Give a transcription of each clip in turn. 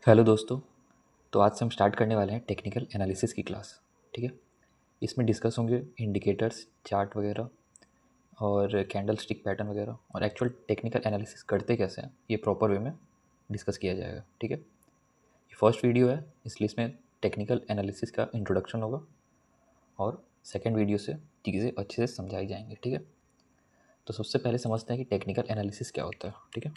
Hello दोस्तों। तो आज से हम स्टार्ट करने वाले हैं टेक्निकल एनालिसिस की क्लास। ठीक है। इसमें डिस्कस होंगे इंडिकेटर्स, चार्ट वगैरह और कैंडल स्टिक पैटर्न वगैरह, और एक्चुअल टेक्निकल एनालिसिस करते कैसे हैं ये प्रॉपर वे में डिस्कस किया जाएगा। ठीक है। ये फर्स्ट वीडियो है, इसलिए इसमें टेक्निकल एनालिसिस का इंट्रोडक्शन होगा और सेकेंड वीडियो से चीज़ें अच्छे से समझाई जाएंगी। ठीक है। तो सबसे पहले समझते हैं कि टेक्निकल एनालिसिस क्या होता है। ठीक है।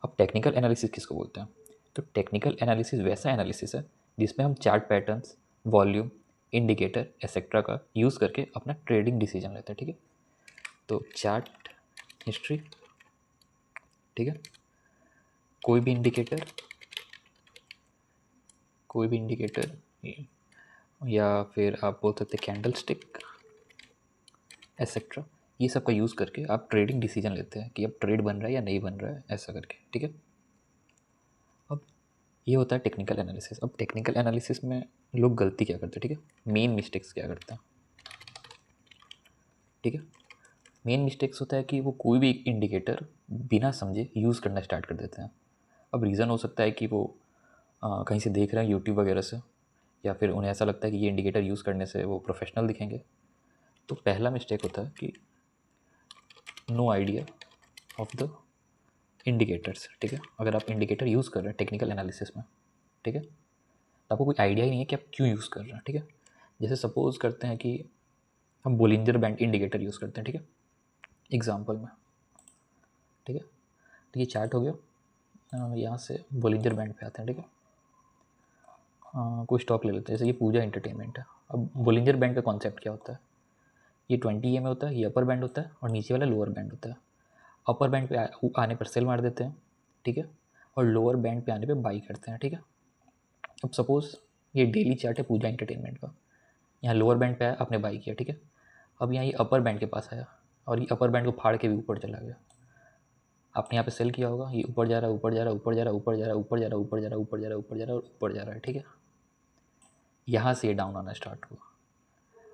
अब टेक्निकल एनालिसिस किसको बोलते हैं? तो टेक्निकल एनालिसिस वैसा एनालिसिस है जिसमें हम chart patterns, volume, indicator etcetera का यूज़ करके अपना ट्रेडिंग डिसीजन लेते हैं। ठीक है। तो चार्ट हिस्ट्री, ठीक है, कोई भी इंडिकेटर, या फिर आप बोल सकते हैं कैंडल स्टिक एक्सेट्रा, ये सब का यूज़ करके आप ट्रेडिंग डिसीजन लेते हैं कि अब ट्रेड बन रहा है या नहीं बन रहा है, ऐसा करके। ठीक है। अब ये होता है टेक्निकल एनालिसिस। अब टेक्निकल एनालिसिस में लोग गलती क्या करते हैं? ठीक है, मेन मिस्टेक्स क्या करते हैं? ठीक है। मेन मिस्टेक्स होता है कि वो कोई भी एक इंडिकेटर बिना समझे यूज़ करना स्टार्ट कर देते हैं। अब रीज़न हो सकता है कि वो कहीं से देख रहे हैं यूट्यूब वगैरह से, या फिर उन्हें ऐसा लगता है कि ये इंडिकेटर यूज़ करने से वो प्रोफेशनल दिखेंगे। तो पहला मिस्टेक होता है कि no idea of the indicators. ठीक है। अगर आप इंडिकेटर यूज़ कर रहे हैं टेक्निकल एनालिसिस में, ठीक है, तो आपको कोई आइडिया ही नहीं है कि आप क्यों यूज़ कर रहे हैं। ठीक है। जैसे सपोज़ करते हैं कि हम बोलिंजर बैंड इंडिकेटर यूज़ करते हैं। ठीक है, एग्जाम्पल में। ठीक है। तो ये चार्ट हो गया। यहाँ से बोलिंजर बैंड पे आते हैं। ठीक है। कोई स्टॉक ले लेते हैं, जैसे ये पूजा एंटरटेनमेंट है। अब बोलिंजर बैंड का कॉन्सेप्ट क्या होता है? ये 20 में होता है, ये अपर बैंड होता है और नीचे वाला लोअर बैंड होता है। अपर बैंड पे आने पर सेल मार देते हैं। ठीक है। और लोअर बैंड पे आने पे बाई करते हैं। ठीक है। अब सपोज़ ये डेली चार्ट है पूजा एंटरटेनमेंट का। यहाँ लोअर बैंड पे आया, आपने बाई किया। ठीक है। अब यहाँ ये अपर बैंड के पास आया और ये अपर बैंड को फाड़ के भी ऊपर चला गया। आपने यहाँ पे सेल किया होगा, ये ऊपर जा रहा है, ऊपर जा रहा है, ऊपर जा रहा है, ऊपर जा रहा है, ऊपर जा रहा है, ऊपर जा रहा है, ऊपर जा रहा है, ऊपर जा रहा है और ऊपर जा रहा है। ठीक है। यहाँ से ये डाउन आना स्टार्ट हुआ,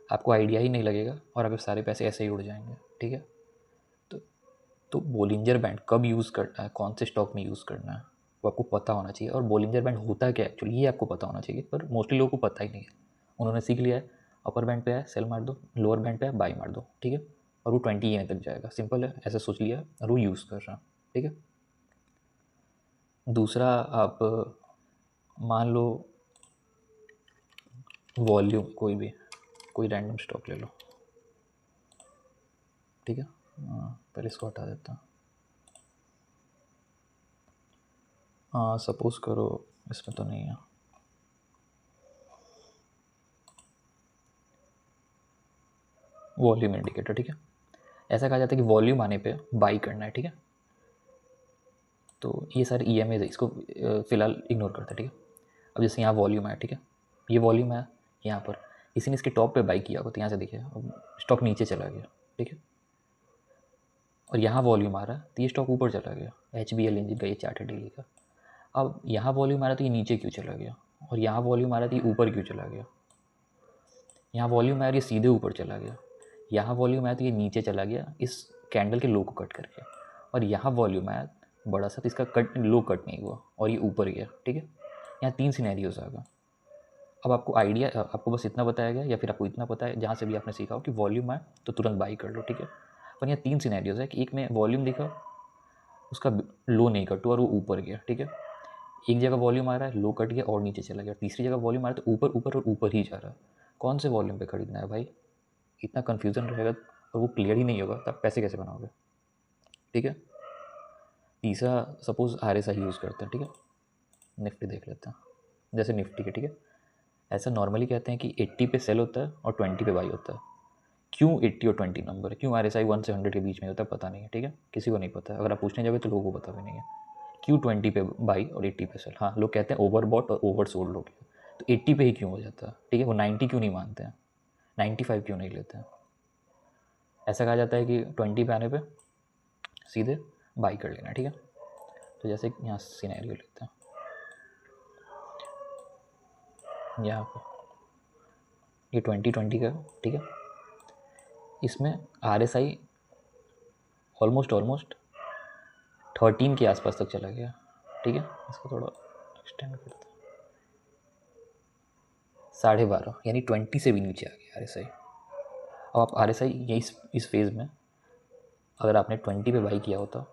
आपको आइडिया ही नहीं लगेगा और आपके सारे पैसे ऐसे ही उड़ जाएंगे। ठीक है। तो तो बोलिंजर बैंड कब यूज़ करना है, कौन से स्टॉक में यूज़ करना है, वो आपको पता होना चाहिए। और बोलिंजर बैंड होता क्या है एक्चुअली, ये आपको पता होना चाहिए, पर मोस्टली लोगों को पता ही नहीं है। उन्होंने सीख लिया है अपर बैंड पे है सेल मार दो, लोअर बैंड पे है बाई मार दो। ठीक है। और वो 20 तक जाएगा, सिंपल है, ऐसा सोच लिया और वो यूज़ कर रहा है। ठीक है। दूसरा, आप मान लो वॉल्यूम, कोई रैंडम स्टॉक ले लो। ठीक है। पहले इसको हटा देता हूँ। हाँ, सपोज़ करो इसमें तो नहीं है। Volume indicator. ठीक है। ऐसा कहा जाता है कि वॉल्यूम आने पे बाई करना है। ठीक है। तो ये सारे ई एम है, इसको फ़िलहाल इग्नोर करते हैं। ठीक है। अब जैसे यहाँ वॉल्यूम आया, ठीक है, ये वॉल्यूम है, यहाँ पर किसी ने इसके टॉप पे बाई किया हो तो यहाँ से देखिए स्टॉक नीचे चला गया। ठीक है। और यहाँ वॉल्यूम आ रहा है तो ये स्टॉक ऊपर चला गया। एच बी एल इंजन का ये चार्ट है डेली का। अब यहाँ वॉल्यूम आ रहा है तो ये नीचे क्यों चला गया, और यहाँ वॉल्यूम आ रहा है तो ये ऊपर क्यों चला गया। यहाँ वॉल्यूम आया, ये सीधे ऊपर चला गया। यहाँ वॉल्यूम आया तो ये नीचे चला गया इस कैंडल के लो को कट करके। और यहाँ वॉल्यूम आया बड़ा सा तो इसका कट लो कट नहीं हुआ और ये ऊपर गया। ठीक है। यहाँ 3 सिनेरियोज आ गए। अब आपको आइडिया, आपको बस इतना बताया गया या फिर आपको इतना पता है जहाँ से भी आपने सीखा हो कि वॉल्यूम आए तो तुरंत बाई कर लो। ठीक है। पर यहाँ 3 सिनेरियोज है कि एक में वॉल्यूम दिखा, उसका लो नहीं कट हुआ और वो ऊपर गया। ठीक है। एक जगह वॉल्यूम आ रहा है, लो कट गया और नीचे चला गया। तीसरी जगह वॉल्यूम आ रहा है तो ऊपर ऊपर और ऊपर ही जा रहा है। कौन से वॉल्यूम पे खरीदना है भाई? इतना कन्फ्यूज़न रहेगा और वो क्लियर ही नहीं होगा तब पैसे कैसे बनाओगे? ठीक है। तीसरा, suppose R S I use करते हैं। ठीक है। निफ्टी देख लेते हैं, जैसे निफ्टी के। ठीक है। ऐसा नॉर्मली कहते हैं कि 80 पे सेल होता है और 20 पे बाई होता है। क्यों 80 और 20 नंबर है, क्यों आर एस आई 1 से 100 के बीच में होता है, पता नहीं है। ठीक है। किसी को नहीं पता है, अगर आप पूछने जाओगे तो लोगों को पता भी नहीं है क्यों 20 पे बाई और 80 पे सेल। हाँ, लोग कहते हैं ओवर बॉट और ओवर सोल्ड हो गया, तो 80 पे ही क्यों हो जाता है? ठीक है। वो 90 क्यों नहीं मानते हैं, 95 क्यों नहीं लेते हैं? ऐसा कहा जाता है कि 20 पे आने पे सीधे बाई कर लेना। ठीक है। तो जैसे यहाँ सिनेरियो लेते हैं, यहाँ पे ये 2020 का। ठीक है। इसमें आर एस आई ऑलमोस्ट 13 के आसपास तक चला गया, ठीक है। इसको थोड़ा एक्सटेंड करते हैं, 12.5, यानी 20 से भी नीचे आ गया RSI। अब आप RSI ये इस फेज़ में अगर आपने 20 पे बाई किया होता,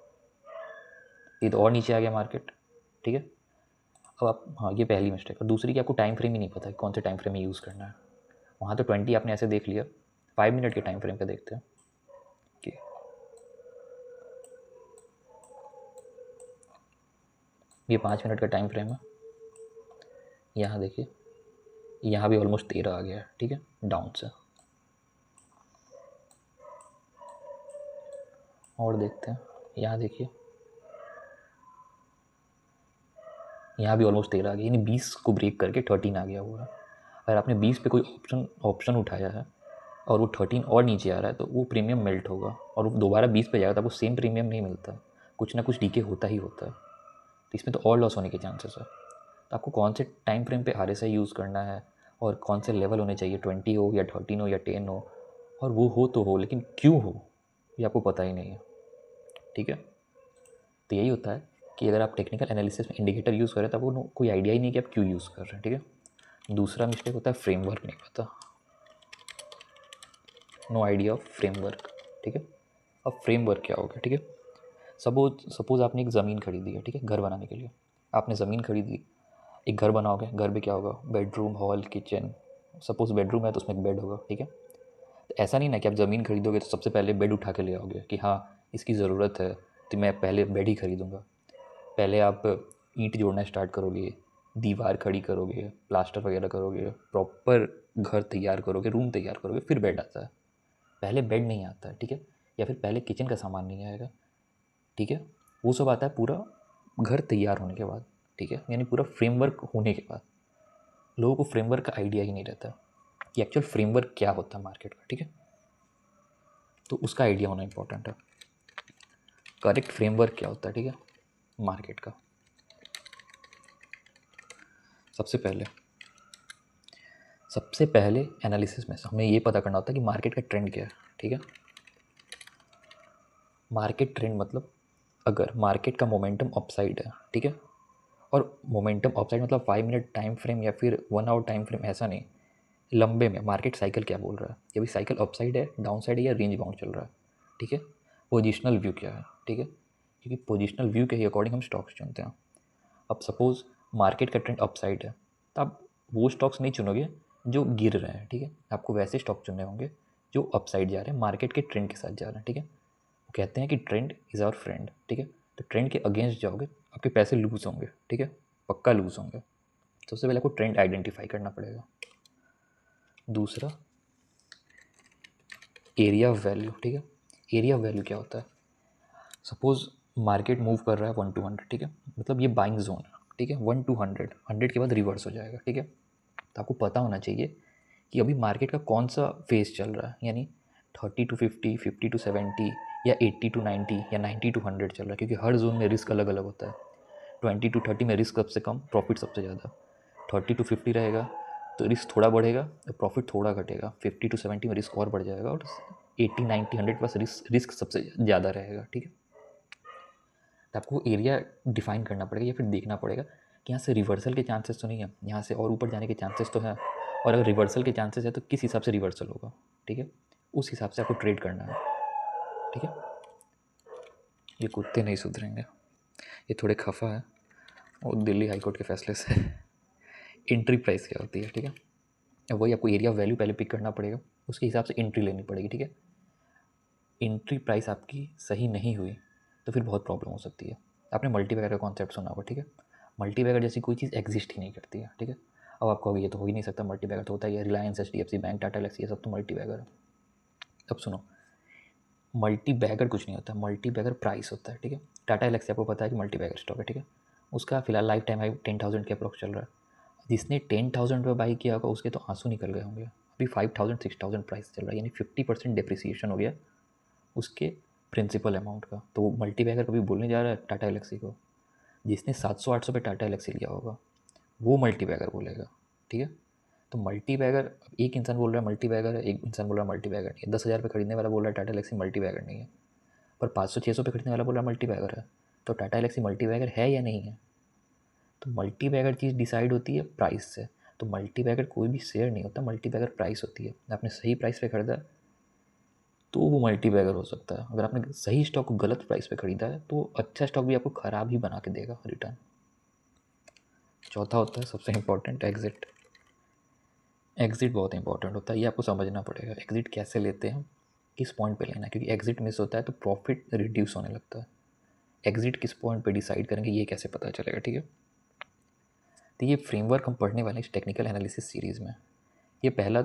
ये तो और नीचे आ गया मार्केट, ठीक है। अब आप, हाँ ये पहली मिस्टेक। और दूसरी कि आपको टाइम फ्रेम ही नहीं पता है कौन से टाइम फ्रेम में यूज़ करना है। वहाँ तो 20 आपने ऐसे देख लिया, 5 मिनट के टाइम फ्रेम पे देखते हैं कि ये 5 मिनट का टाइम फ्रेम है। यहाँ देखिए, यहाँ भी ऑलमोस्ट 13 आ गया है, ठीक है, डाउन से। और देखते हैं, यहाँ देखिए, यहाँ भी ऑलमोस्ट 13 आ गया, यानी 20 को ब्रेक करके 13 आ गया हुआ है। अगर आपने 20 पे कोई ऑप्शन उठाया है और वो 13 और नीचे आ रहा है तो वो प्रीमियम मेल्ट होगा और वो दोबारा 20 पे जाएगा तो आपको सेम प्रीमियम नहीं मिलता, कुछ ना कुछ डीके होता ही होता है। तो इसमें तो और लॉस होने के चांसेस है। तो आपको कौन से टाइम फ्रेम पे RSI यूज़ करना है और कौन से लेवल होने चाहिए, 20 हो या 13 हो या 10 हो, और वो हो तो हो, लेकिन क्यों हो ये आपको पता ही नहीं है, ठीक है। तो यही होता है कि अगर आप टेक्निकल एनालिसिस में इंडिकेटर यूज़ करें तो आपको कोई आइडिया ही नहीं कि आप क्यों यूज़ कर रहे हैं, ठीक है। दूसरा मिस्टेक होता है फ्रेमवर्क नहीं पता, नो आइडिया ऑफ फ्रेमवर्क, ठीक है। अब फ्रेमवर्क क्या होगा, ठीक है। सपोज आपने एक ज़मीन खरीदी है, ठीक है, घर बनाने के लिए। आपने ज़मीन खरीदी, एक घर बनाओगे, घर में क्या होगा, bedroom, hall, kitchen. Suppose bedroom है तो उसमें एक बेड होगा, ठीक है। तो ऐसा नहीं ना कि आप ज़मीन खरीदोगे तो सबसे पहले बेड उठा के ले आओगे कि हाँ इसकी ज़रूरत है तो मैं पहले बेड ही खरीदूँगा। पहले आप ईंट जोड़ना स्टार्ट करोगे, दीवार खड़ी करोगे, प्लास्टर वगैरह करोगे, प्रॉपर घर तैयार करोगे, रूम तैयार करोगे, फिर बेड आता है। पहले बेड नहीं आता है, ठीक है, या फिर पहले किचन का सामान नहीं आएगा, ठीक है। वो सब आता है पूरा घर तैयार होने के बाद, ठीक है, यानी पूरा फ्रेमवर्क होने के बाद। लोगों को फ्रेमवर्क का आइडिया ही नहीं रहता कि एक्चुअल फ्रेमवर्क क्या होता है मार्केट का, ठीक है। तो उसका आइडिया होना इंपॉर्टेंट है, करेक्ट फ्रेमवर्क क्या होता है, ठीक है, मार्केट का। सबसे पहले एनालिसिस में हमें ये पता करना होता है कि मार्केट का ट्रेंड क्या है, ठीक है। मार्केट ट्रेंड मतलब अगर मार्केट का मोमेंटम अपसाइड है, ठीक है, और मोमेंटम अपसाइड मतलब 5 मिनट टाइम फ्रेम या फिर 1 आवर टाइम फ्रेम, ऐसा नहीं, लंबे में मार्केट साइकिल क्या बोल रहा है कि अभी साइकिल अपसाइड है, डाउन साइड है या रेंज बाउंड चल रहा है, ठीक है। पोजिशनल व्यू क्या है, ठीक है, क्योंकि पोजिशनल व्यू के ही अकॉर्डिंग हम स्टॉक्स चुनते हैं। अब सपोज़ मार्केट का ट्रेंड अपसाइड है तो आप वो स्टॉक्स नहीं चुनोगे जो गिर रहे हैं, ठीक है। आपको वैसे स्टॉक चुनने होंगे जो अपसाइड जा रहे हैं, मार्केट के ट्रेंड के साथ जा रहे हैं, ठीक है। वो कहते हैं कि ट्रेंड इज़ आवर फ्रेंड, ठीक है। तो ट्रेंड के अगेंस्ट जाओगे आपके पैसे लूज़ होंगे, ठीक है, पक्का लूज़ होंगे। सबसे पहले आपको ट्रेंड आइडेंटिफाई करना पड़ेगा। दूसरा एरिया ऑफ वैल्यू, ठीक है। एरिया ऑफ वैल्यू क्या होता है, सपोज़ मार्केट मूव कर रहा है 1 to 100, ठीक है, मतलब ये बाइंग जोन है, ठीक है। 1 to 100, 100 के बाद रिवर्स हो जाएगा, ठीक है। तो आपको पता होना चाहिए कि अभी मार्केट का कौन सा फेज चल रहा है, यानी 30 to 50, 50 to 70 या 80 to 90 या 90 to 100 चल रहा है, क्योंकि हर जोन में रिस्क अलग अलग होता है। 20 to 30 में रिस्क सबसे कम, प्रॉफिट सबसे ज़्यादा। 30 to 50 रहेगा तो रिस्क थोड़ा बढ़ेगा तो प्रॉफिट थोड़ा घटेगा। 50 to 70 में रिस्क और बढ़ जाएगा और 80, 90, 100 के पास रिस्क सबसे ज़्यादा रहेगा, ठीक है। तो आपको एरिया डिफाइन करना पड़ेगा या फिर देखना पड़ेगा कि यहाँ से रिवर्सल के चांसेस तो नहीं है, यहाँ से और ऊपर जाने के चांसेस तो हैं, और अगर रिवर्सल के चांसेस है तो किस हिसाब से रिवर्सल होगा, ठीक है, उस हिसाब से आपको ट्रेड करना है, ठीक है। ये कुत्ते नहीं सुधरेंगे, ये थोड़े खफा है और दिल्ली हाई कोर्ट के फैसले से। एंट्री प्राइस क्या होती है, ठीक है, वही आपको एरिया वैल्यू पहले पिक करना पड़ेगा, उसके हिसाब से एंट्री लेनी पड़ेगी, ठीक है। एंट्री प्राइस आपकी सही नहीं हुई तो फिर बहुत प्रॉब्लम हो सकती है। आपने मल्टीबैगर का कॉन्सेप्ट सुना होगा, ठीक है। मल्टीबैगर जैसी कोई चीज़ एग्जिस्ट ही नहीं करती है, ठीक है। अब आपको अभी ये तो हो ही नहीं सकता, मल्टीबैगर तो होता ही है, रिलायंस, HDFC बैंक, टाटा एलेक्सी, ये सब तो मल्टीबैगर है। अब सुनो, मल्टीबैगर कुछ नहीं होता, मल्टीबैगर प्राइस होता है, ठीक है। टाटा एलेक्सी आपको पता है कि मल्टीबैगर स्टॉक है, ठीक है। उसका फिलहाल लाइफ टाइम हाई 10,000 के अप्रोक्स चल रहा है। जिसने 10,000 पे बाई किया होगा उसके तो आंसू निकल गए होंगे। अभी 5,000 6,000 प्राइस चल रहा है, यानी 50% डिप्रिसिएशन हो गया उसके प्रिंसिपल अमाउंट का। तो वो मल्टीबैगर कभी बोलने जा रहा है टाटा एलेक्सी को, जिसने 700-800 पे टाटा एलेक्सी लिया होगा वो मल्टीबैगर बोलेगा, ठीक है। तो मल्टीबैगर, एक इंसान बोल रहा है मल्टीबैगर है, एक इंसान बोल रहा है मल्टीबैगर नहीं है। 10,000 पे खरीदने वाला बोल रहा है टाटा एलेक्सी मल्टीबैगर नहीं है, पर 500-600 पे खरीदने वाला बोल रहा है मल्टीबैगर है। तो टाटा एलेक्सी मल्टीबैगर है या नहीं है? तो मल्टीबैगर चीज़ डिसाइड होती है प्राइस से। तो मल्टीबैगर कोई भी शेयर नहीं होता, मल्टीबैगर प्राइस होती है। आपने सही प्राइस पे खरीदा तो वो मल्टीबैगर हो सकता है। अगर आपने सही स्टॉक को गलत प्राइस पे खरीदा है तो अच्छा स्टॉक भी आपको ख़राब ही बना के देगा रिटर्न। चौथा होता है सबसे इम्पोर्टेंट, एग्ज़िट। एग्ज़िट बहुत इंपॉर्टेंट होता है, ये आपको समझना पड़ेगा। एग्ज़िट कैसे लेते हैं, किस पॉइंट पे लेना है, क्योंकि एग्ज़िट मिस होता है तो प्रॉफिट रिड्यूस होने लगता है। एग्ज़िट किस पॉइंट पे डिसाइड करेंगे ये कैसे पता चलेगा, ठीक है। तो ये फ्रेमवर्क हम पढ़ने वाले हैं इस टेक्निकल एनालिसिस सीरीज़ में। ये पहला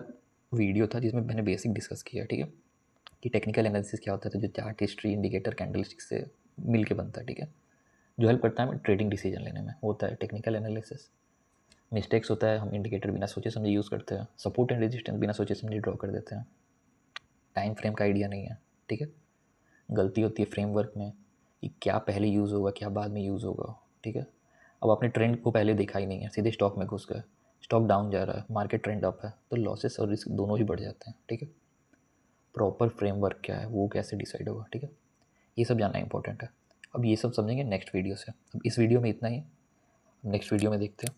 वीडियो था जिसमें मैंने बेसिक डिस्कस किया, ठीक है, कि टेक्निकल एनालिसिस क्या होता है। तो जो चार्ट, हिस्ट्री, इंडिकेटर, कैंडलस्टिक से मिल के बनता है, ठीक है, जो हेल्प करता है हमें ट्रेडिंग डिसीजन लेने में, होता है टेक्निकल एनालिसिस। मिस्टेक्स होता है, हम इंडिकेटर बिना सोचे समझे यूज़ करते हैं, सपोर्ट एंड रेजिस्टेंस बिना सोचे समझे ड्रॉ कर देते हैं, टाइम फ्रेम का आइडिया नहीं है, ठीक है। गलती होती है फ्रेमवर्क में कि क्या पहले यूज़ होगा क्या बाद में यूज़ होगा, ठीक है। अब आपने ट्रेंड को पहले देखा ही नहीं है, सीधे स्टॉक में घुस गए, स्टॉक डाउन जा रहा है, मार्केट ट्रेंड अप है, तो लॉसेस और रिस्क दोनों ही बढ़ जाते हैं, ठीक है। प्रॉपर फ्रेमवर्क क्या है वो कैसे डिसाइड होगा, ठीक है, ये सब जानना इंपॉर्टेंट है। अब ये सब समझेंगे नेक्स्ट वीडियो से। अब इस वीडियो में इतना ही, नेक्स्ट वीडियो में देखते हैं।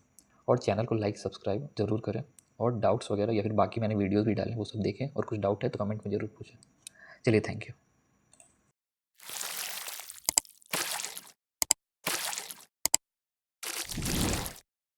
और चैनल को लाइक सब्सक्राइब ज़रूर करें, और डाउट्स वगैरह या फिर बाकी मैंने वीडियोज़ भी डाले वो सब देखें, और कुछ डाउट है तो कमेंट में ज़रूर पूछें। चलिए, थैंक यू।